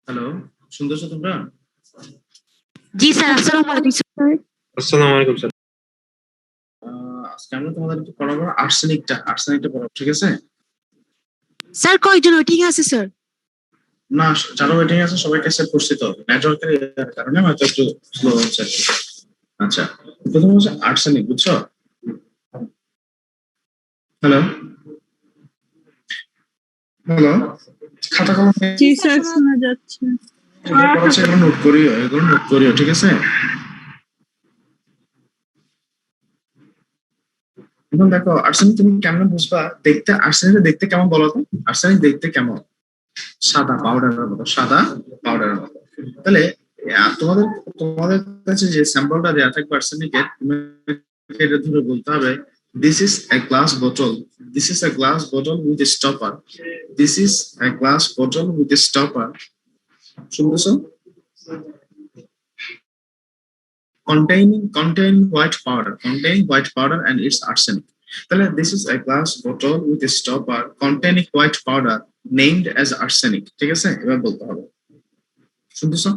Hello, শুনতেছো তোমরা? জি sir, আসসালামু আলাইকুম স্যার। আসসালামু আলাইকুম স্যার। আজকে আমরা তোমাদেরকে পড়াবো আর্সেনিকটা পড়াবো, ঠিক আছে? স্যার কয়জন ওয়েটিং আছে স্যার? না, যারা ওয়েটিং আছে সবাইকে সেভ করছি তো, নেটওয়ার্কের কারণে হয়তো একটু স্লো হচ্ছে আর কি। আচ্ছা, প্রথম হচ্ছে আর্সেনিক, বুঝছো? হ্যালো হ্যালো, খাতা কলম জি স্যার, শোনা যাচ্ছে। এগুলো নোট করিও, ঠিক আছে? এখন দেখো, আর্সেনিক তুমি কেমন বুঝবা? আর্সেনিক দেখতে কেমন বলো তো? আর্সেনিক দেখতে কেমন? সাদা পাউডারের মতো, তাহলে তোমাদের তোমাদের কাছে যে স্যাম্পলটা দেওয়া থাকবে আর্সেনিকের, এটা ধরে বলতে হবে দিস ইজ এ গ্লাস বোতল, দিস ইজ এ গ্লাস বোতল with a stopper, this is a glass বোতল উইথ এ স্টপার। শুনতেছো? containing white powder and its arsenic. তাহলে this is a glass bottle with a stopper containing white powder named as arsenic, ঠিক আছে? এবার বলতে হবে, শুনতেছো?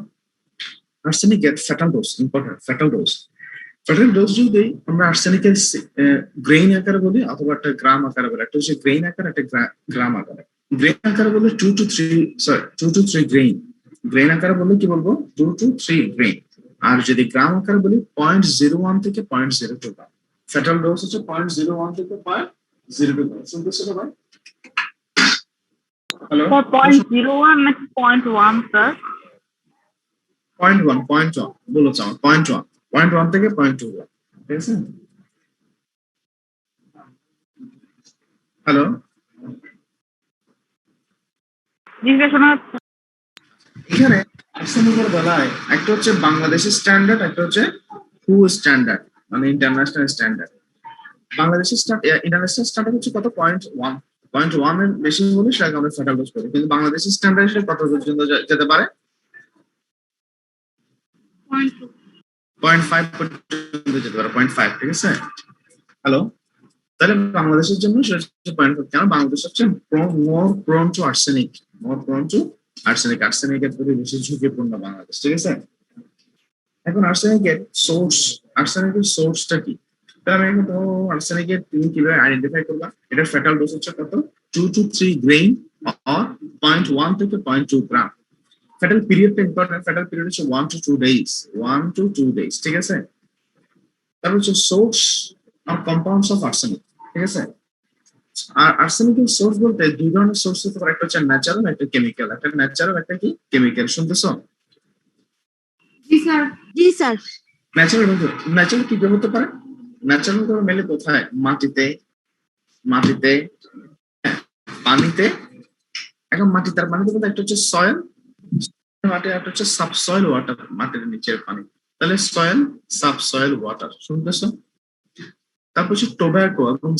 arsenic এর fatal dose, important fatal dose যদি আমরা আর্সেনিকের গ্রেইন আকারে বলি অথবা একটা গ্রাম আকারে বলি, একটা হচ্ছে গ্রেইন আকার, একটা গ্রাম আকারে। গ্রেইন আকারে বললে 2 to 3 গ্রেইন আকারে বললে কি বলবো? 2 to 3 গ্রেইন। আর যদি গ্রাম আকারে বলি 0.01 থেকে 0.02 গ্রাম। ফ্যাটাল ডোজ হচ্ছে 0.01 থেকে 0.02 গ্রাম। শুনতেছো তো ভাই? হ্যালো, 0.01 নাকি 0.1 স্যার? 0.1 বলেছ আমার, 0.1 থেকে 0.2 গ্রাম, ঠিক আছে? হ্যালো, জি স্যার, শোনা যাচ্ছে। এখানে আর্সেনিকের বেলায় একটা হচ্ছে বাংলাদেশের স্ট্যান্ডার্ড, একটা হচ্ছে হু স্ট্যান্ডার্ড, মানে ইন্টারন্যাশনাল স্ট্যান্ডার্ড। বাংলাদেশের ইন্টারন্যাশনাল স্ট্যান্ডার্ড হচ্ছে কত? 0.1 এর বেশি হলে সেটাকে আমরা ফ্যাটাল ডোজ করি, কিন্তু বাংলাদেশের স্ট্যান্ডার্ড হিসেবে কত পর্যন্ত যেতে পারে? 0.5 পর্যন্ত যেতে পারে, 0.5, ঠিক আছে? হ্যালো, তাহলে বাংলাদেশের জন্য সেটা হচ্ছে 0.5, কেন? বাংলাদেশ হচ্ছে মোর প্রোন টু আর্সেনিক, আর্সেনিকের প্রতি বেশি ঝুঁকিপূর্ণ বাংলাদেশ, ঠিক আছে? এখন আর্সেনিকের সোর্সটা কি? তাহলে আমি এখন আর্সেনিকের তুমি কিভাবে আইডেন্টিফাই করবা? এটা ফ্যাটাল ডোজ হচ্ছে কত? 2 to 3 গ্রেইন অর 0.1 থেকে 0.2 গ্রাম। ফ্যাটাল পিরিয়ডটা ইম্পর্টেন্ট, ফ্যাটাল পিরিয়ড হচ্ছে 1 to 2 days, 1 to 2 days, ঠিক আছে? তারপর হচ্ছে source or compounds of arsenic, ঠিক আছে? আর আর্সেনিকের সোর্স বলতে দুই ধরনের সোর্স হতে পারে, একটা হচ্ছে ন্যাচারাল, একটা কেমিক্যাল। একটা ন্যাচারাল, একটা কি কেমিক্যাল, শুনতেছো? জি স্যার। ন্যাচারাল কি হতে পারে? ন্যাচারাল মেলে কোথায়? মাটিতে, পানিতে। এখন মাটি, তার পানিতে বলতে একটা হচ্ছে সয়েল মাটি, একটা হচ্ছে সাবসয়েল ওয়াটার, মাটির নিচের পানি। তাহলে সয়েল, সাবসয়েল ওয়াটার, শুনতেছো? তারপর হচ্ছে টোব্যাকো এবং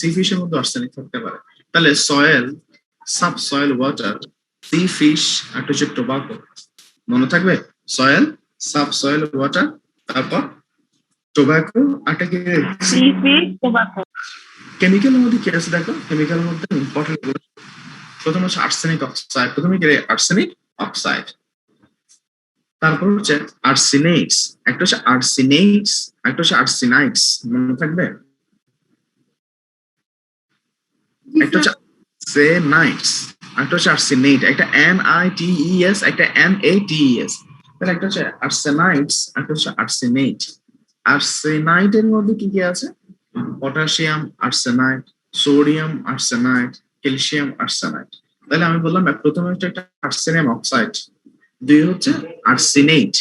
সি ফিশের মধ্যে আর্সেনিক থাকতে পারে। তাহলে সয়েল, সাবসয়েল ওয়াটার, সি ফিশ, একটা হচ্ছে টোব্যাকো। মনে থাকবে? সয়েল, সাবসয়েল ওয়াটার, তারপর টোব্যাকো, একটা কি কেমিক্যালের মধ্যে কি আছে দেখো? কেমিক্যালের মধ্যে ইম্পর্টেন্ট প্রথম হচ্ছে আর্সেনিক অক্সাইড, প্রথমে কি? Arsenic oxide. তারপর হচ্ছে আর্সেনেটস, একটা হচ্ছে আর্সেনেটস, একটা হচ্ছে আর্সেনাইটস, মনে থাকবে? একটা হচ্ছে আর্সেনাইটস, একটা হচ্ছে আর্সেনেট, একটা NITES, একটা NATES। তাহলে একটা হচ্ছে আর্সেনাইটস, একটা হচ্ছে আর্সেনেট। আর্সেনাইটের মধ্যে কি কি আছে? Potassium arsenite, sodium arsenite, calcium arsenite. তাহলে আমি বললাম প্রথমে হচ্ছে একটা আর্সেনিয়াম অক্সাইড, দুই হচ্ছে আর্সেনাইট।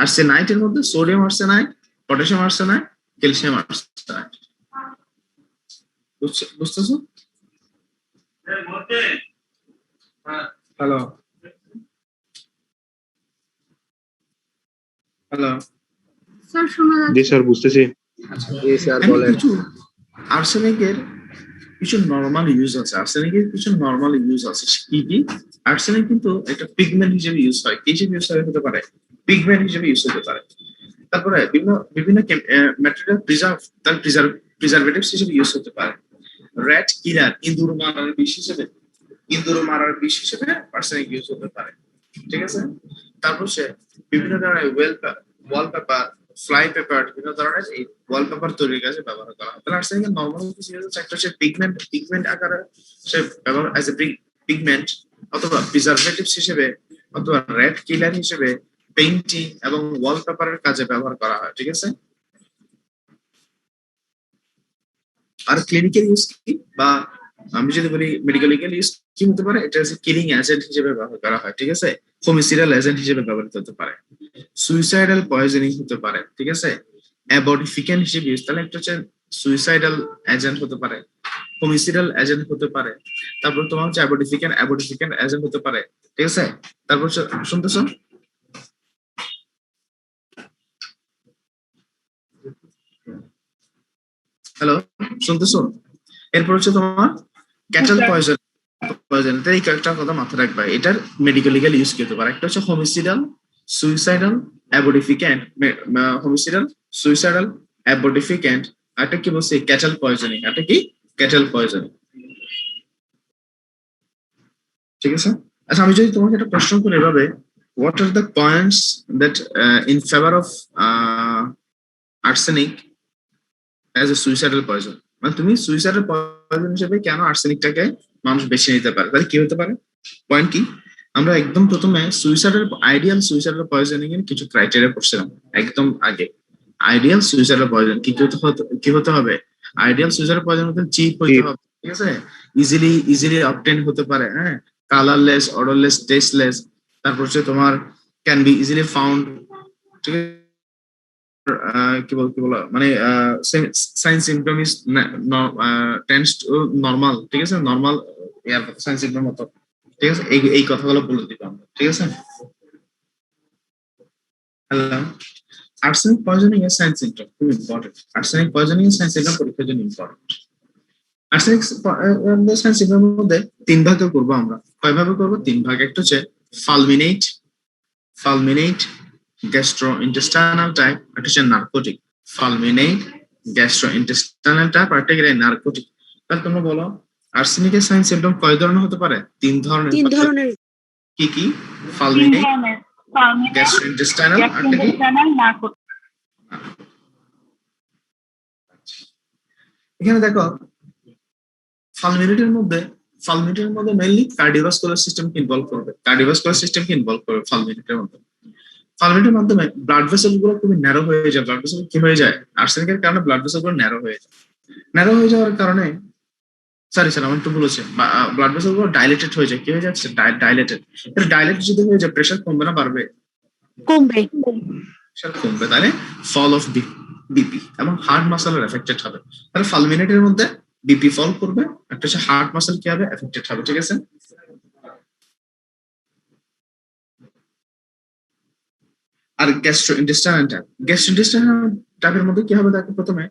আর্সেনাইটের মধ্যে sodium arsenite, potassium arsenite, calcium arsenite. বুঝতেছো? হ্যালো স্যার, শোনা যাচ্ছে। জি স্যার, বুঝতেছি। জি স্যার, বলেন। আর্সেনিকের কিছু নরমাল ইউজ আছে, কি কি? আর্সেনিক কিন্তু একটা পিগমেন্ট হিসেবে ইউজ হয়। কি হিসেবে ইউজ হতে পারে? পিগমেন্ট হিসেবে ইউজ হতে পারে। তারপরে বিভিন্ন বিভিন্ন ম্যাটেরিয়াল প্রিজার্ভেটিভস হিসেবে ইউজ হতে পারে। র্যাট কিলার, ইঁদুর মারার বিষ হিসেবে আর্সেনিক ইউজ হতে পারে, ঠিক আছে। তারপর সে বিভিন্ন ধরনের ওয়ালপেপার, ফ্লাই পেপার, বিভিন্ন ধরনের এই ওয়ালপেপার তৈরির কাজে ব্যবহার করা হয়। তাহলে আর্সেনিকের নরমাল কিছু একটা হচ্ছে পিগমেন্ট আকারে সে ব্যবহার অ্যাজ এ পিগমেন্ট, অথবা প্রিজারভেটিভস হিসেবে, অথবা রেড কিলার হিসেবে, পেইন্টিং এবং ওয়ালপেপারের কাজে ব্যবহার করা হয়, ঠিক আছে। আর ক্লিনিক্যাল ইউজ কি, বা আমি যদি বলি মেডিকেল ইউজ কি হতে পারে, এটা হচ্ছে কিলিং এজেন্ট হিসেবে ব্যবহার করা হয়, ঠিক আছে। হোমিসাইডাল এজেন্ট হিসেবে ব্যবহৃত হতে পারে, সুইসাইডাল পয়জনিং হতে পারে, ঠিক আছে। অ্যাবডিফিকেন্ট হিসেবে ইউজ, তাহলে একটা হচ্ছে সুইসাইডাল এজেন্ট হতে পারে, হোমিসাইডাল এজেন্ট হতে পারে, তারপর তোমার হচ্ছে অ্যাবডিফিকেন্ট এজেন্ট হতে পারে, ঠিক আছে। তারপর শুনতেছো, হ্যালো, শুনতেছো? এরপর হচ্ছে তোমার ক্যাটেল পয়জন। এই কয়েকটা কথা মাথায় রাখবা, এটার মেডিকেল ইউজ করতে পারে। একটা হচ্ছে হোমিসাইডাল, সুইসাইডাল, অ্যাবডিফিকেন্ট, অ্যাবডিফিকেন্ট। একটা কি বলছি, ক্যাটেল পয়জনিং। একটা কি, ক্যাটেল পয়জনিং, ঠিক আছে। আচ্ছা, আমি যদি তোমাকে একটা প্রশ্ন করি এভাবে, what are the points that in favour of arsenic as a suicidal poison, মানে তুমি সুইসাইডাল পয়জন হিসেবে কেন আর্সেনিকটাকে মানুষ বেছে নিতে পারে, তাহলে কি হতে পারে, পয়েন্ট কি? আমরা একদম প্রথমে আইডিয়াল সুইসাইডাল পয়জনিং এর কিছু ক্রাইটেরিয়া পড়ছিলাম একদম আগে। আইডিয়াল সুইসাইডাল পয়জন কি হতে হবে? আইডিয়াল সুইসাইডাল পয়জন হতে চিপ হতে হবে, ঠিক আছে। ইজিলি অবটেন হতে পারে, হ্যাঁ, কালারলেস, অডরলেস, টেস্টলেস। তারপর হচ্ছে তোমার ক্যান বি ইজিলি ফাউন্ড, ঠিক আছে। কি বল মানে sign symptom is tends to normal, ঠিক আছে। নরমাল সাইন সিম্পটম মতো, ঠিক আছে। এই কথাগুলো বলে দিতে আমরা, ঠিক আছে। হ্যালো, আর্সেনিক পয়জনিং এর সাইন সিম্পটম খুব ইম্পর্টেন্ট। আর্সেনিক পয়জনিং এর সাইন সিম্পটম পরীক্ষার জন্য ইম্পর্টেন্ট। আর্সেনিক সাইন সিম্পটমের মধ্যে তিন ভাগে করবো আমরা। কয় ভাবে করবো? তিন ভাগ। একটা হচ্ছে ফালমিনেট গ্যাস্ট্রোইন্টেস্টাইনাল টাইপ, একটা হচ্ছে নার্কোটিক। ফালমিনেট, গ্যাস্ট্রোইন্টেস্টাইনাল টাইপ, আর একটা নার্কোটিক। তাহলে তোমরা বলো আর্সেনিকের সাইন সিম্পটম কয় ধরনের হতে পারে? তিন ধরনের। কি কি? ফালমিনেট, গ্যাস্ট্রোইন্টেস্টাইনাল, আর নার্কোটিক। এখানে দেখো, ফালমিনেটের মধ্যে মেইনলি কার্ডিওভাস্কুলার সিস্টেমকে ইনভলভ করবে। ফালমিনেটের মাধ্যমে ব্লাড ভেসেল গুলো খুবই ন্যারো হয়ে যায়। ব্লাড ভেসেল কি হয়ে যায়? আর্সেনিকের কারণে ব্লাড ভেসেল গুলো ন্যারো হয়ে যায়। ন্যারো হয়ে যাওয়ার কারণে আমি একটু বলেছি, ব্লাড ভেসেল গুলো ডাইলেটেড হয়ে যায়। কি হয়ে যাচ্ছে? ডাইলেটেড যদি হয়ে যায়, প্রেশার কমবে না বাড়বে? কমবে। তাহলে ফল অফ বিপি এবং হার্ট মাসেলের এফেক্টেড হবে। তাহলে ফালমিনেটের মধ্যে বিপি ফল করবে, একটা হচ্ছে হার্ট মাসেল কি হবে? এফেক্টেড হবে, ঠিক আছে। আর গ্যাস্ট্রোইন্টেস্টাইনাল টাইপের মধ্যে কি হবে? দেখো, প্রথমে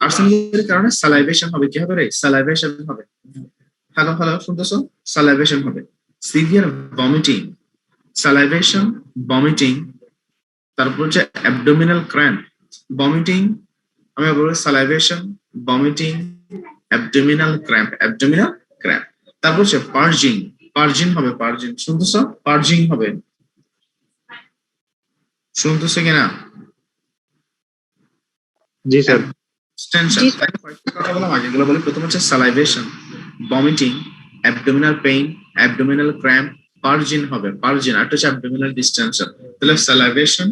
আর্সেনিকের কারণে সালাইভেশন হবে। কি হবে রে? সালাইভেশন হবে। হ্যালো, শুনতেছো? সালাইভেশন হবে। Severe vomiting, salivation, vomiting. তারপর হচ্ছে অ্যাবডোমিনাল ক্র্যাম্প, ভমিটিং, আমি বলবো সালাইভেশন, ভমিটিং, অ্যাবডোমিনাল ক্র্যাম্প। তারপর হচ্ছে পার্জিং হবে। শুনতেছো? পার্জিং হবে, শুনতেছো কিনা? জি স্যার। কথা বললাম আগে, এগুলো বলি। প্রথম হচ্ছে salivation, vomiting, abdominal pain, abdominal cramp, purging হবে। আর একটা হচ্ছে অ্যাবডোমিনাল ডিস্টেনশন। তাহলে salivation,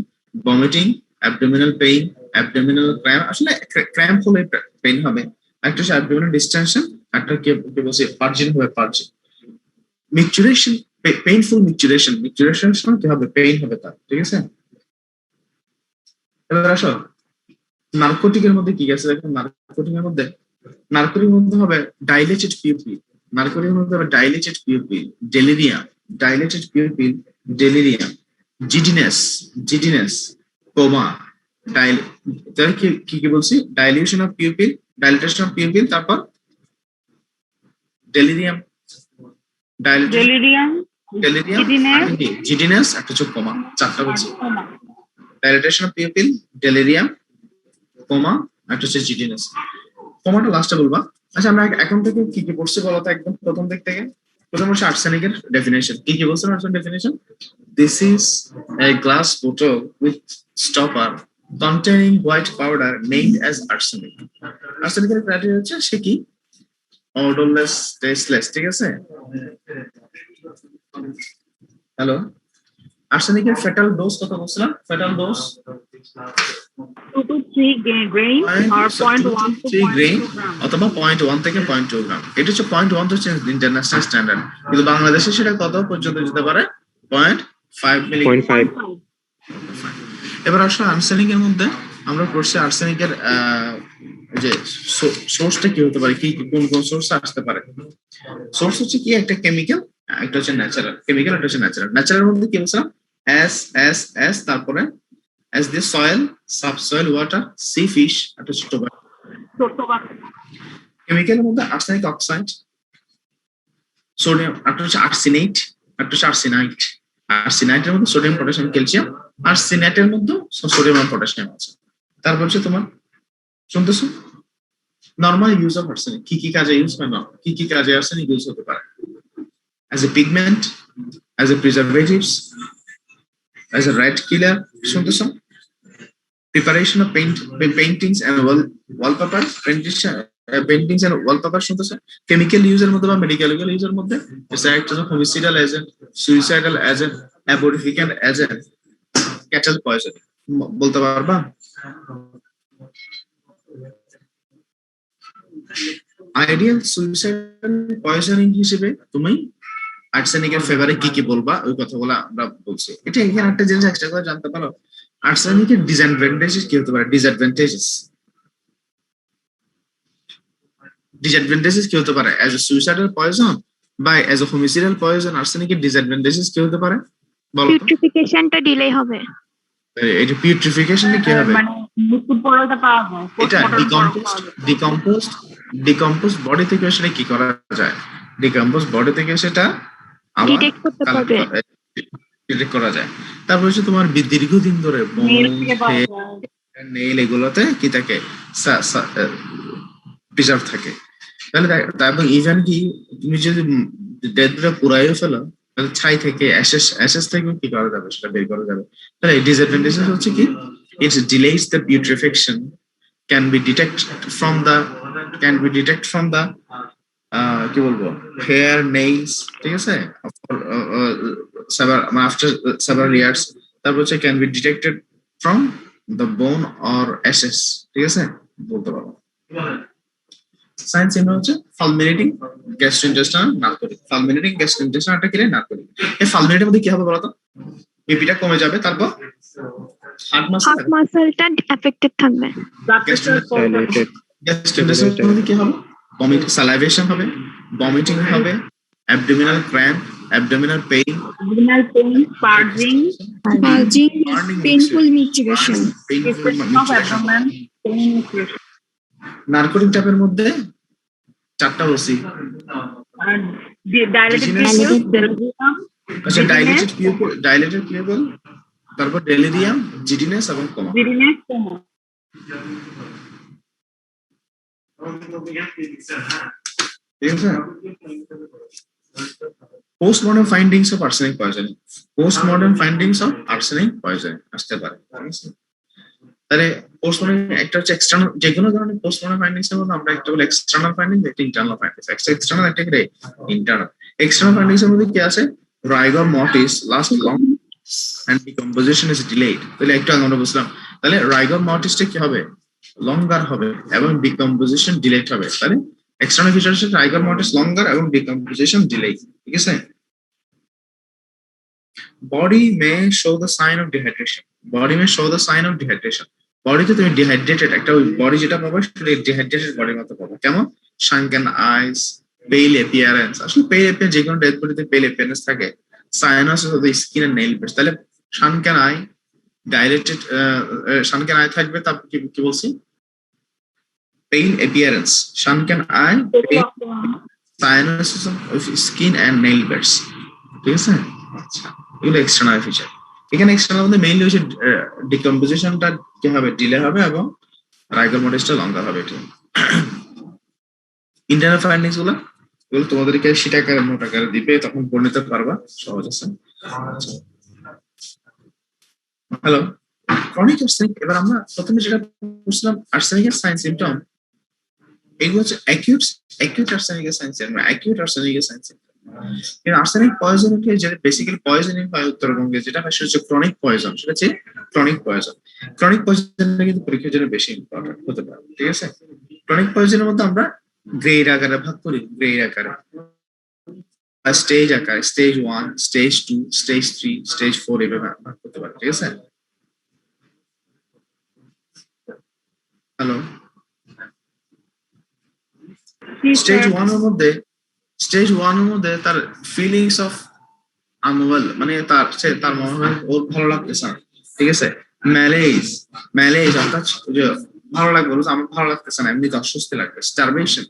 vomiting, abdominal pain, abdominal cramp. আসলে ক্র্যাম্প হলে পেইন হবে। একটা হচ্ছে অ্যাবডোমিনাল ডিস্টেনশন, একটা কি বলছি, পার্জিং হবে। মিকচুরেশন, পেইনফুল মিকচুরেশন কি হবে? পেইন হবে তার, ঠিক আছে। এবার আসো নার্কোটিকের মধ্যে কি আছে দেখো। নার্কোটিকের মধ্যে হবে dilated pupil, delirium, giddiness, coma. তাহলে কি বলছি? ডাইলেশন অফ পিউপিল, তারপর ডেলিরিয়াম, জিডিনেস, একটা হচ্ছে কোমা। চারটা বলছি। Dilatation of pupil, delirium, coma, একটা হচ্ছে জিডিনেস। কোমাটা লাস্টে বলবা। আচ্ছা আমরা এখন থেকে কি কি পড়ছি বলো তো, একদম প্রথম দিক থেকে। প্রথম হচ্ছে আর্সেনিকের ডেফিনেশন। কি কি বলছেন arsenic definition? This is a glass বোতল with stopper containing white powder named as arsenic. আর্সেনিকের ক্রাইটেরিয়া হচ্ছে সে কি odorless, tasteless, ঠিক আছে? হ্যালো, আর্সেনিকের ফেটাল ডোজ কত বলছিলাম? Fatal dose 2 to 3 grains or 0.1 to 3 grain 0.2 grams. অথবা 0.1 থেকে 0.2 গ্রাম। এটা হচ্ছে 0.1 হচ্ছে ইন্টারন্যাশনাল স্ট্যান্ডার্ড, কিন্তু বাংলাদেশে সেটা কত পর্যন্ত যেতে পারে? 0.5 মিলিগ্রাম। 0.5 এবার আসলে আর্সেনিকের মধ্যে আমরা পড়ছি আর্সেনিকের যে সোর্সটা কি হতে পারে, কি কোন কোন সোর্স আসতে পারে। সোর্স হচ্ছে কি একটা কেমিক্যাল, একটা হচ্ছে ন্যাচারাল। কেমিক্যাল, একটা হচ্ছে ন্যাচারাল। ন্যাচারাল মধ্যে কি বলছিলাম? এস এস এস, তারপরে as the soil, subsoil, water, sea fish, একটা হচ্ছে টোবাকো। কেমিক্যালের মধ্যে আর্সেনিক অক্সাইড, সোডিয়াম, একটা হচ্ছে আর্সেনেট, একটা হচ্ছে আর্সেনাইট। আর্সেনাইটের মধ্যে সোডিয়াম, পটাশিয়াম, ক্যালসিয়াম। আর্সেনেটের মধ্যে সোডিয়াম আর পটাশিয়াম আছে। তারপর হচ্ছে তোমার, শুনতেছো? নর্মাল ইউজ অফ আর্সেনিক, কি কি কাজে ইউজ হয় না, কি কি কাজে আর্সেনিক ইউজ হতে পারে? As a pigment, as a preservatives, as a rat killer. শুনতেছো? Preparation of paintings and wallpaper, paintings and wallpaper. শুনতেছে? কেমিক্যাল ইউজের মধ্যে বা মেডিকেল ইউজের মধ্যে homicidal agent, suicidal agent, abortifacient agent, cattle poison. বলতে পারবা? আইডিয়াল সুইসাইডাল পয়জনিং হিসেবে তুমি আর্সেনিকের ফেভারে কি কি বলবা, ওই কথাগুলো আমরা বলছি। এটা এখানে একটা জিনিস এক্সট্রা করে জানতে পারো, আর্সেনিকের ডিসঅ্যাডভান্টেজেস কি হতে পারে? ডিসঅ্যাডভান্টেজেস কি হতে পারে অ্যাজ এ সুইসাইডাল পয়জন বা অ্যাজ এ হোমিসাইডাল পয়জন? আর্সেনিকের ডিসঅ্যাডভান্টেজেস কি হতে পারে বলো তো? পিউট্রিফিকেশনটা ডিলে হবে। এটা পিউট্রিফিকেশন কি হবে? মানে মৃত্যুর পরেটা পাওয়া যায়, এটা ডিকম্পোজ বডি থেকে সেটা কি করা যায়? ডিকম্পোজ বডি থেকে সেটা আবার ডিটেক্ট করতে পারবে। ডিটেক্ট করা যায়। তারপর হচ্ছে তোমার দীর্ঘদিন ধরে নেইল এগুলোতে কি থাকে? প্রিজার্ভ থাকে। তাহলে তারপর ইভেন কি তুমি যদি ডেডটা পুরাইও ফেলো, তাহলে ছাই থেকে অ্যাশেস থেকে কি করা যাবে? সেটা বের করা যাবে। তাহলে এই ডিসঅ্যাডভান্টেজেস হচ্ছে কি? ইট ডিলেইস the পিউট্রিফিকেশন, can be detect from the কি বলবো, হেয়ার, নেইলস, ঠিক আছে, after several years। তারপর হচ্ছে can be detected from the bone or Ashes, ঠিক আছে, বলতে পারবো। সায়েন্স এমন হচ্ছে ফালমিনেটিং গ্যাস্ট্রোইন্টেস্টাইনাল নার্কোটিক। ফালমিনেটিং গ্যাস্ট্রোইন্টেস্টাইনাল একটা কি নার্কোটিক। এই ফালমিনেটের মধ্যে কি হবে বলতো? বিপিটা কমে যাবে, তারপর হার্ট মাসলটা এফেক্টেড থাকবে। গ্যাস্ট্রোইন্টেস্টাইনাল মধ্যে কি হবে? সালাইভেশন হবে, ভমিটিং হবে, abdominal cramp, abdominal pain, purging, painful menstruation। Narcotic টাইপের মধ্যে চারটা বলছি। আচ্ছা, ডাইলেটেড পিউপল, তারপর ডেলিরিয়াম, জিডিনেস এবং coma. Postmortem findings of arsenic poisoning. Postmortem findings of arsenic poisoning আসতে পারে। তাহলে পোস্টমর্টম একটা হচ্ছে এক্সটার্নাল, যে কোনো ধরনের পোস্টমর্টম ফাইন্ডিংস এর মধ্যে আমরা একটা বলি এক্সটার্নাল ফাইন্ডিংস, একটা ইন্টারনাল ফাইন্ডিংস। এক্সটার্নাল একটা কি? ইন্টারনাল। এক্সটার্নাল ফাইন্ডিংস এর মধ্যে কি আছে? Rigor mortis last long and decomposition is delayed। তাহলে একটু আগে আমরা বুঝলাম, তাহলে রাইগর মর্টিসটা কি হবে? লঙ্গার হবে এবং ডিকম্পোজিশন ডিলেড হবে। তাহলে এক্সটার্নাল ফিচার হচ্ছে রাইগর মর্টিস লঙ্গার এবং ডিকম্পোজিশন ডিলেড, ঠিক আছে। Body may show the sign of dehydration. Body may show the sign of dehydration. বডিতে তুমি ডিহাইড্রেটেড একটা বডি যেটা পাবো সেটা ডিহাইড্রেটেড বডির মতো পাবো। কেমন? শাঙ্কেন আইস, পেল অ্যাপিয়ারেন্স। আসলে পেল অ্যাপিয়ারেন্স, যে কোনো ডেড বডিতে পেল অ্যাপিয়ারেন্স থাকে। Cyanosis of the skin and nail base. তাহলে sunken eye, dilated sunken eye থাকবে। তারপর কি বলছি? Pale appearance, sunken eye, cyanosis of skin and nail base, ঠিক আছে। আচ্ছা, এগুলো এক্সটার্নাল ফিচার। এখানে এক্সটার্নাল মধ্যে মেইনলি হচ্ছে ডিকম্পোজিশনটা কি হবে, ডিলে হবে এবং রাইগল মডেলসটা লঙ্গার হবে। এটা ইন্টারনাল ফাইন্ডিংস গুলো এগুলো তোমাদেরকে শীট আকারে নোট আকারে দিবে, তখন পড়ে নিতে পারবা, সহজ আছে। Hello, chronic arsenic. এবার আমরা প্রথমে যেটা বুঝলাম আর্সেনিকের সাইন সিম্পটম, এগুলো হচ্ছে অ্যাকিউট আর্সেনিকের সাইন সিম্পটম, অ্যাকিউট আর্সেনিকের সাইন সিম্পটম। কিন্তু আর্সেনিক পয়জন যেটা বেসিক্যালি পয়জনিং হয় উত্তরবঙ্গে, যেটা সেটা হচ্ছে ক্রনিক পয়জন, সেটা হচ্ছে ক্রনিক পয়জন। ক্রনিক পয়জনটা কিন্তু পরীক্ষার জন্য বেশি ইম্পর্টেন্ট হতে পারে, ঠিক আছে। ক্রনিক পয়জনের মধ্যে আমরা গ্রেড আকারে ভাগ করি, গ্রেড আকারে, স্টেজ আকারে, স্টেজ 1, স্টেজ 2, স্টেজ 3, স্টেজ 4 এভাবে ভাগ করতে পারে, ঠিক আছে। হ্যালো, স্টেজ 1 এর মধ্যে তার ফিলিংস অফ আনওয়েল, মানে তার মনে হয় ওর ভালো লাগতেছে না, ঠিক আছে। ম্যালেজ অর্থাৎ যে ভালো লাগবে, আমার ভালো লাগতেছে না, এমনি অস্বস্তি লাগবে। স্টারভেশন,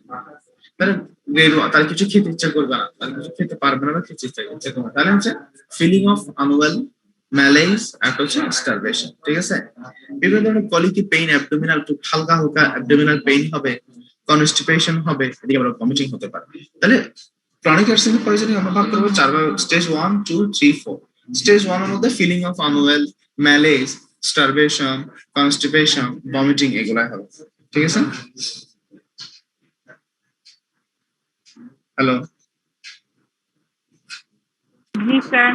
তার কিছু খেতে ইচ্ছা করবে না, তার কিছু খেতে পারবে না বা খেতে ইচ্ছা করবে, তাহলে হচ্ছে ফিলিং অফ আনওয়েল, ম্যালেজ আর হচ্ছে স্টারভেশন, ঠিক আছে। বিভিন্ন ধরনের কলিকি পেইন, অ্যাবডোমিনাল, হালকা হালকা অ্যাবডোমিনাল পেইন হবে, কনস্টিপেশন হবে, এদিকে আবার ভমিটিং হতে পারে। তাহলে ক্রনিক আর্সেনিক পয়জনিং আমরা ভাগ করবো 4 ভাগে, স্টেজ 1, 2, 3, 4। স্টেজ 1 এর মধ্যে feeling of unwell, malaise, starvation, constipation, vomiting এগুলাই হবে, ঠিক আছে। হ্যালো, জি স্যার।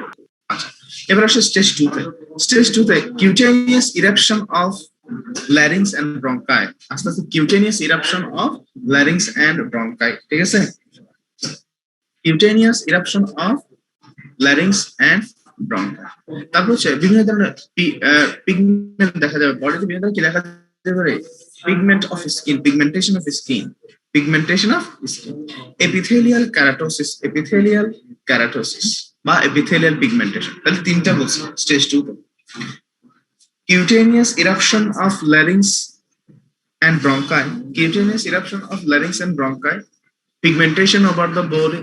এবার আসে স্টেজ 2 তে। স্টেজ 2 তে cutaneous eruption of larynx and bronchi, আস্তে আস্তে cutaneous eruption of larynx and bronchi, ঠিক আছে। Cutaneous eruption of larynx and bronchi। তারপর হচ্ছে বিভিন্ন ধরনের পিগমেন্ট দেখা যাবে বডিতে, বিভিন্ন ধরনের কি দেখা যেতে পারে, pigment of skin, pigmentation of skin, epithelial keratosis বা এপিথেলিয়াল পিগমেন্টেশন। তাহলে তিনটা বলছি স্টেজ 2 তে। Cutaneous eruption of larynx and bronchi, pigmentation over the body,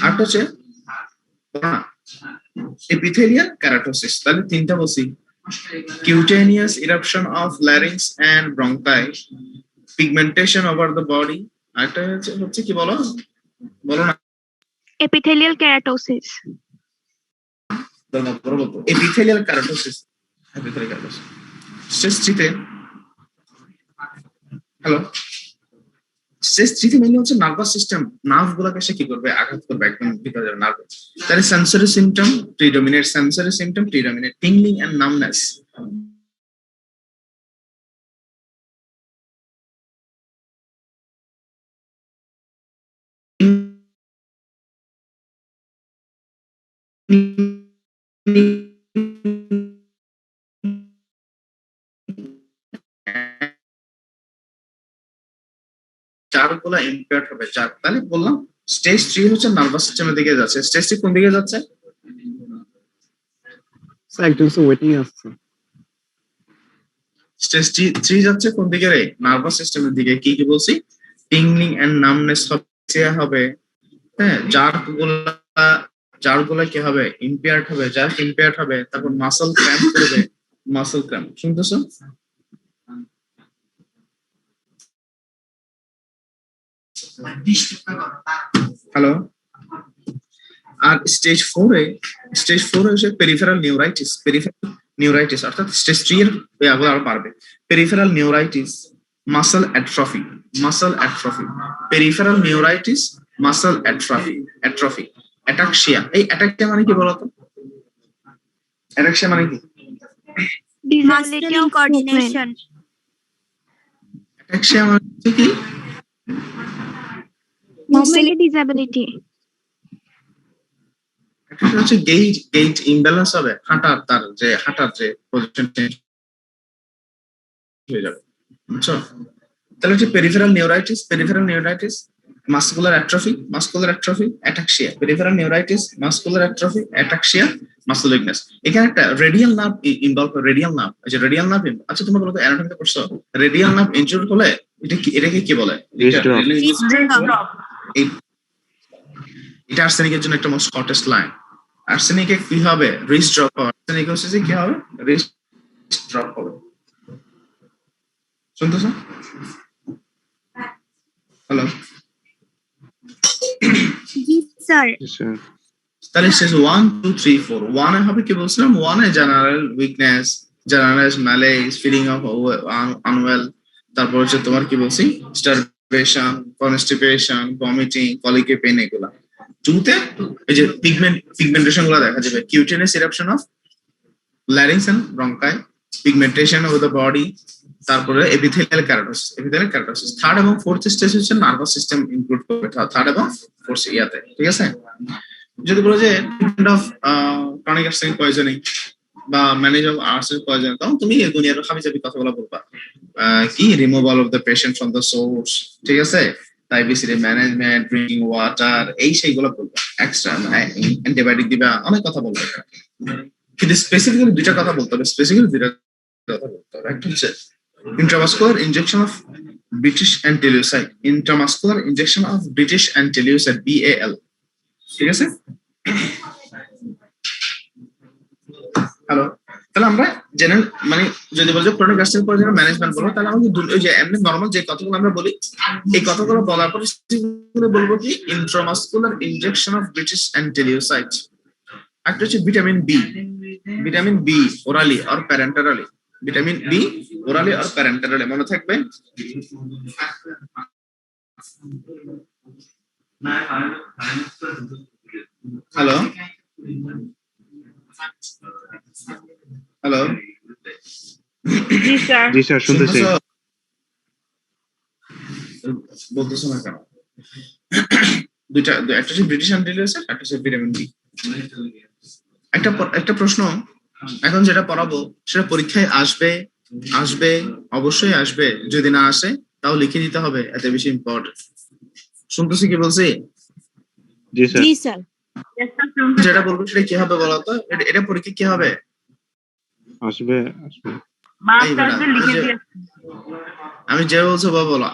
আর হচ্ছে epithelial keratosis। তাহলে তিনটা বলছি, cutaneous eruption of larynx and bronchi, pigmentation over the body, আরটা হচ্ছে কি বলো না, epithelial keratosis, epithelial keratosis। Stage 3 তে, হ্যালো, স্টেজ 3 তে মেইনলি হচ্ছে নার্ভাস সিস্টেম, নার্ভ গুলোকে সে কি করবে, আঘাত করবে, একদম ভিতরে যাবে নার্ভ। তাহলে sensory symptom predominate, tingling and numbness, চারগুলা ইম্পেয়ার্ড হবে, চার। তাহলে বললাম স্টেজ 3 হচ্ছে নার্ভাস সিস্টেমের দিকে যাচ্ছে। স্টেজ 3 কোন দিকে যাচ্ছে? একজন ওয়েটিং আসছে। স্টেজ 3 যাচ্ছে কোন দিকে রে? নার্ভাস সিস্টেমের দিকে। কি কি বলছি? টিংলিং এন্ড নামনেস হবে, হ্যাঁ। জারগুলা কি হবে? ইম্পেয়ার্ড হবে, জার্ক ইম্পেয়ার্ড হবে। তারপর মাসল ক্র্যাম্প করবে, মাসল ক্র্যাম্প, শুনতেছো? হ্যালো। আর স্টেজ 4 এ হচ্ছে পেরিফেরাল নিউরাইটিস, অর্থাৎ স্টেজ 3 এর আরো বাড়বে। Peripheral neuritis, muscle atrophy, peripheral neuritis, muscle atrophy, ataxia. এই অ্যাটাক্সিয়া মানে কি বলতো? অ্যাটাক্সিয়া মানে কি? disability of coordination, অ্যাটাক্সিয়া মানে কি? movement disability, এটা হচ্ছে গেইট ইমব্যালেন্স হবে, হাঁটার যে পজিশন চেঞ্জ হয়ে যাবে, বুঝছো? তাহলে হচ্ছে peripheral neuritis, muscular atrophy, ataxia. Peripheral neuritis, muscular atrophy, ataxia, muscle weakness. এখানে একটা radial nerve involve, radial nerve. আচ্ছা তোমরা বলো তো, অ্যানাটমিতে পড়ছো, রেডিয়াল নার্ভ ইনজুর হলে এটাকে কি বলে? এটা আর্সেনিকের জন্য একটা মোস্ট শর্টেস্ট লাইন। আর্সেনিকে কি হবে? রিস্ক ড্রপ হবে। আর্সেনিকোসিসে কি হবে? রিস্ক ড্রপ হবে। শুনতেছো? হ্যালো, জি স্যার। Yes, sir. তাহলে স্টেজ 1 2 3 4 1 এ হবে কি বলছিলাম? 1 এ general weakness, general malaise, feeling of unwell, তারপর হচ্ছে তোমার কি বলছি, starvation, constipation, vomiting, colicky pain, এগুলা। 2 তে এই যে পিগমেন্টেশন গুলো দেখা যাবে, cutaneous eruption of larynx and bronchi, pigmentation of the body, তারপরে epithelial keratosis। থার্ড এবং ফোর্থ স্টেজ হচ্ছে নার্ভাস সিস্টেম ইনক্লুড করবে, থার্ড এবং ফোর্থ ইয়াতে, ঠিক আছে? যদি বলো যে treatment of chronic arsenic poisoning বা ম্যানেজ অফ আর্সেনিক পয়জনিং, তখন তুমি এই দুনিয়ার হাবিজাবি কথাগুলো বলবা, কি removal of the patient from the source, ঠিক আছে, ডায়াবেটিস ম্যানেজমেন্ট, ড্রিঙ্কিং ওয়াটার, এই সেইগুলো বলবা, এক্সট্রা অ্যান্টিবায়োটিক দিবা, অনেক কথা বলবা। কিন্তু স্পেসিফিক্যালি দুইটা কথা বলতে হবে, একটা হচ্ছে intramuscular injection of British antilewisite, intramuscular injection of British antilewisite, BAL, ঠিক আছে? হ্যালো, তাহলে আমরা জেনারেল মানে যদি বলছো ক্রনিক আর্সেনিক পয়জনিং ম্যানেজমেন্ট বলবো, তাহলে আমাকে ওই যে এমনি নরমাল যে কথাগুলো আমরা বলি, এই কথাগুলো বলার পরে বলবো কি intramuscular injection of British antilewisite. একটা হচ্ছে vitamin B orally or parenterally, vitamin B orally or parenterally, মনে থাকবে। হ্যালো হ্যালো, জি স্যার। জি স্যার, শুনতেছি। বলতেছো না কেন? দুইটা, একটা হচ্ছে ব্রিটিশ অ্যান্টিলিউসাইড, একটা হচ্ছে ভিটামিন বি। একটা প্রশ্ন এখন যেটা পড়াবো সেটা পরীক্ষায় আসবে অবশ্যই আসবে, যদি না আসে তাও লিখে দিতে হবে, এত বেশি ইম্পর্টেন্ট। শুনতেছি কি বলছি? জি স্যার। জি স্যার। যেটা বলবো সেটা কি হবে বলো তো? এটা পরীক্ষা কি হবে? আসবে। আমি যে বলছো বলো,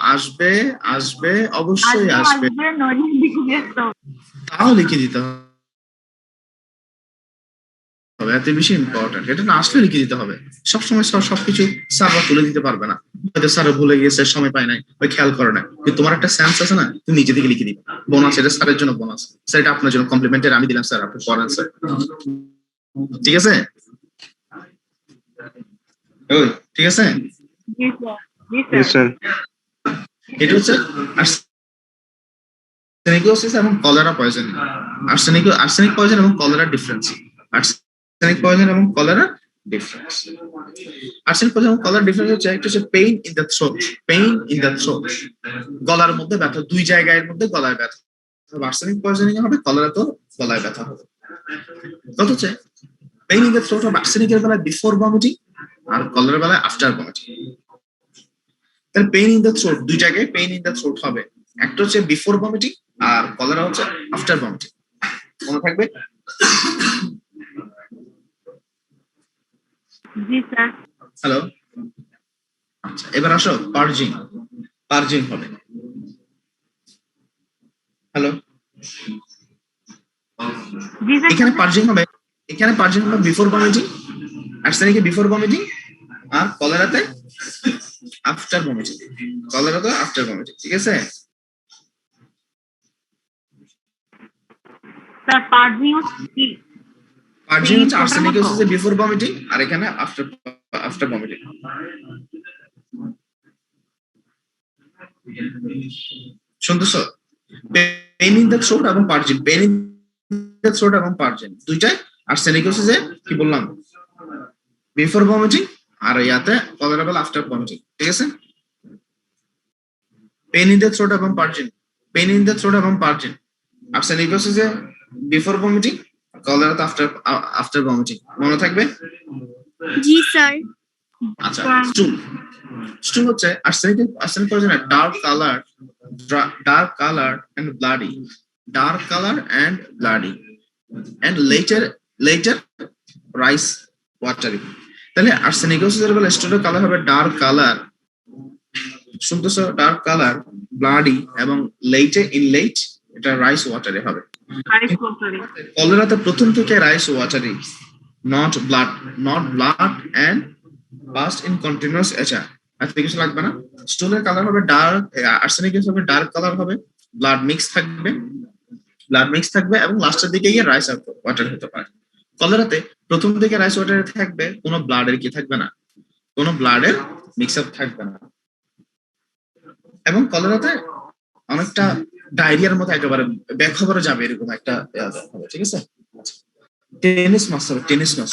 আসবে অবশ্যই আসবে, তাও লিখে দিতে হবে, এত বেশি ইম্পর্টেন্ট। এটা না আসলে লিখে দিতে হবে। সবসময় সবকিছু স্যাররা তুলে দিতে পারবে না, হয়তো স্যার ভুলে গিয়েছে, সময় পায় নাই, ওই খেয়াল করে না, কিন্তু তোমার একটা সেন্স আছে না, তুমি নিজে থেকে লিখে দিবে। বোনাস, এটা স্যারের জন্য বোনাস, স্যার এটা আপনার জন্য কমপ্লিমেন্টারি, আমি দিলাম স্যার, আপনি পড়েন স্যার, ঠিক আছে? ওই ঠিক আছে, Yes, sir. এটা হচ্ছে আর্সেনিকোসিস এবং কলেরা পয়জনিং। আর্সেনিক পয়জন এবং কলেরা ডিফারেন্স, আর্সেনিক পয়জন এবং কলেরা ডিফারেন্স। আর্সেনিক পয়জন এবং কলেরা ডিফারেন্স হচ্ছে, একটা হচ্ছে পেইন ইন দ্য থ্রোট, গলার মধ্যে ব্যথা, দুই জায়গার মধ্যে গলায় ব্যথা। আর্সেনিক পয়জনিং হবে, কলেরা তো গলায় ব্যথা হবে। কত হচ্ছে পেইন ইন দ্য থ্রোট হবে আর্সেনিকের বেলায় বিফোর ভমিটিং, আর কলেরার বেলায় আফটার ভমিটিং। তাহলে পেইন ইন দ্য থ্রোট, দুই জায়গায় পেইন ইন দ্য থ্রোট হবে, একটা হচ্ছে বিফোর ভমিটিং আর কলেরা হচ্ছে আফটার ভমিটিং, মনে থাকবে? জি স্যার। হ্যালো, আচ্ছা এবার আসো পার্জিং হবে। হ্যালো, জি স্যার। এখানে পার্জিং হবে বিফোর ভমিটিং, আর্সেনিকে বিফোর ভমিটিং, আর কলেরাতে আফটার ভমিটিং, ঠিক আছে? স্যার পার্জিং কি? পার্জিং হচ্ছে আর্সেনিকোসিসে বিফোর ভমিটিং, আর এখানে আফটার ভমিটিং। শুনতেছো? পেইন ইন দ্য থ্রোট এবং পার্জিং, দুইটাই আর্সেনিকোসিসে কি বললাম, বিফোর ভমিটিং, আর ইয়াতে কলেরা বেলা আফটার ভমিটিং, ঠিক আছে? পেইন ইন দ্য থ্রোট এবং পার্জিং, আর্সেনিকোসিসে বিফোর ভমিটিং, কলেরাতে আফটার ভমিটিং, মনে থাকবে? জি স্যার। আচ্ছা, স্টুল হচ্ছে arsenic poison, dark colour and bloody, and later rice watery। তাহলে আর্সেনিকোসিসের বেলা স্টুলের কালার হবে ডার্ক কালার, শুনতেছো? ডার্ক কালার, ব্লাডি, এবং লেট এটা রাইস ওয়াটারে হবে। Rice watery. কলেরাতে প্রথম থেকে rice watery, not blood and passed in continuous এচার। এত কিছু লাগবে না। স্টুলের কালার হবে ডার্ক, আর্সেনিক হবে ডার্ক কালার হবে, ব্লাড মিক্স থাকবে এবং লাস্টের দিকে গিয়ে রাইস ওয়াটার হতে পারে। কলেরাতে প্রথম দিকে রাইস ওয়াটারে থাকবে, কোনো ব্লাডের কি থাকবে না, কোনো ব্লাডের মিক্স আপ থাকবে না। এবং কলেরাতে অনেকটা ডায়রিয়ার মতো একেবারে বেখবরে যাবে এরকম একটা হবে, ঠিক আছে। টেনিসমাস হবে, টেনিসমাস।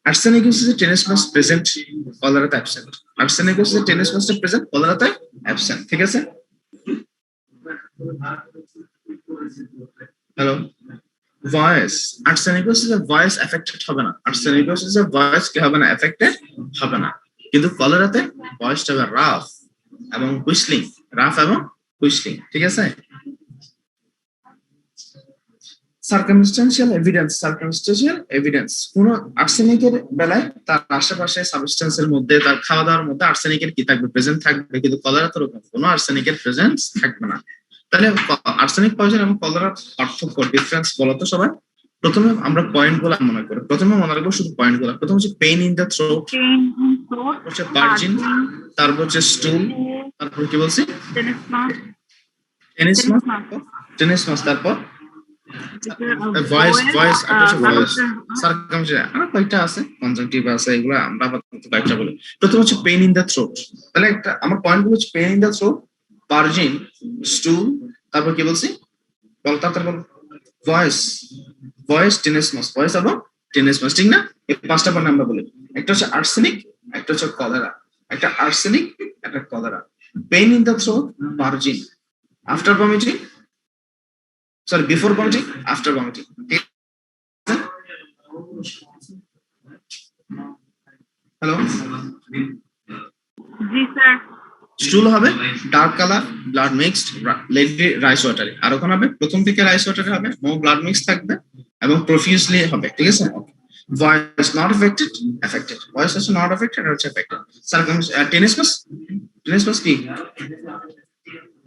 আর্সেনিক হচ্ছে টেনিসমাস প্রেজেন্ট, কলেরাতে অ্যাবসেন্ট। আর্সেনিক হচ্ছে টেনিসমাসটা প্রেজেন্ট, কলেরাতে অ্যাবসেন্ট, ঠিক আছে। হ্যালো, ভয়েস, আর্সেনিক হচ্ছে ভয়েস এফেক্টেড হবে না, আর্সেনিক হচ্ছে ভয়েস কি হবে না, এফেক্টেড হবে না। কিন্তু কলেরাতে ভয়েসটা হবে রাফ এবং হুইসলিং, ঠিক আছে। সার্কামস্টেন্সিয়াল এভিডেন্স, কোন আর্সেনিকের বেলায় তার আশেপাশে সাবস্টেন্সের মধ্যে, তার খাওয়া দাওয়ার মধ্যে আর্সেনিকের কি থাকবে, প্রেজেন্ট থাকবে, কিন্তু কলেরাতে কোনো আর্সেনিকের প্রেজেন্স থাকবে না। তাহলে আর্সেনিক পয়জন এবং কলেরার পার্থক্য, ডিফারেন্স বলো তো সবাই। প্রথমে আমরা পয়েন্ট গুলো মনে করি, প্রথমে মনে রাখবো শুধু পয়েন্ট গুলো। প্রথম হচ্ছে পেইন ইন দ্য থ্রোট, হচ্ছে পার্জিন, তারপর হচ্ছে স্টুল, তারপর কি বলছি, টেনিসমাস, তারপর ভয়েস, কয়েকটা আছে, কনজাংটিভ আছে, এগুলো আমরা আপাতত কয়েকটা বলি। প্রথম হচ্ছে পেইন ইন দ্য থ্রোট। তাহলে একটা আমার পয়েন্ট গুলো হচ্ছে pain in the throat, purging, stool, তারপর কি বলছি, তারপর ভয়েস, টেনিসমাস, ভয়েস এবং টেনিসমাস, ঠিক না। এই পাঁচটা পয়েন্ট আমরা বলি। একটা হচ্ছে আর্সেনিক, একটা হচ্ছে কলেরা, একটা আর্সেনিক, একটা cholera. Pain in the throat, purging, after vomiting, sorry, before vomiting, after vomiting. Hello, জি স্যার। স্টুল হবে dark colour, blood mixed, lately rice watery. আর ওখানে হবে প্রথম থেকে রাইস ওয়াটারি হবে, নো ব্লাড মিক্স থাকবে এবং প্রফিউজলি হবে, ঠিক আছে। ভয়েস নট এফেক্টেড, ভয়েস হচ্ছে নট এফেক্টেড আর হচ্ছে এফেক্টেড। টেনিসমাস কি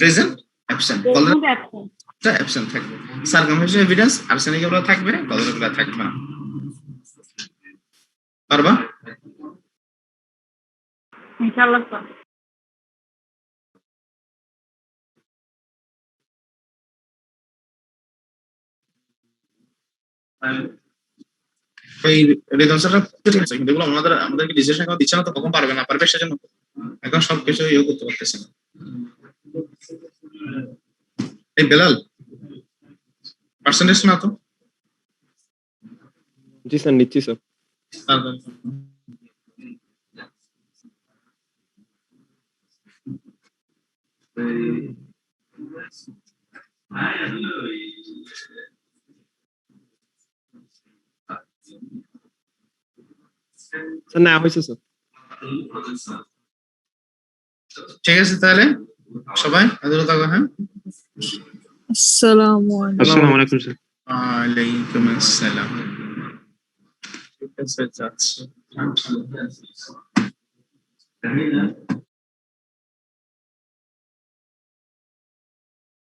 প্রেজেন্ট, অ্যাবসেন্ট, অ্যাবসেন্ট থাকবে। সার্কামস্টেন্সিয়াল এভিডেন্স, আর্সেনিক গুলো থাকবে, কলেরা গুলো থাকবে না। পারবা? ইনশাআল্লাহ স্যার। এই রেজাল্টটা ঠিক আছে, কিন্তু এগুলো আমাদেরকে ডিসিশন এখন দিচ্ছে না, তো কখন পারবে না পারবে সেজন্য এখন সবকিছু ইয়ে করতে পারতেছে না। এই বেলাল পার্সেন্টেজ না তো? জি স্যার, নিচ্ছি স্যার। স্যার না হয়েছে স্যার। ঠিক আছে, তাহলে সবাই আদর থাকো। হ্যাঁ, আসসালামু আসসালামু আলাইকুম স্যার। ওয়ালাইকুম আসসালাম। ঠিক আছে, যাচ্ছি।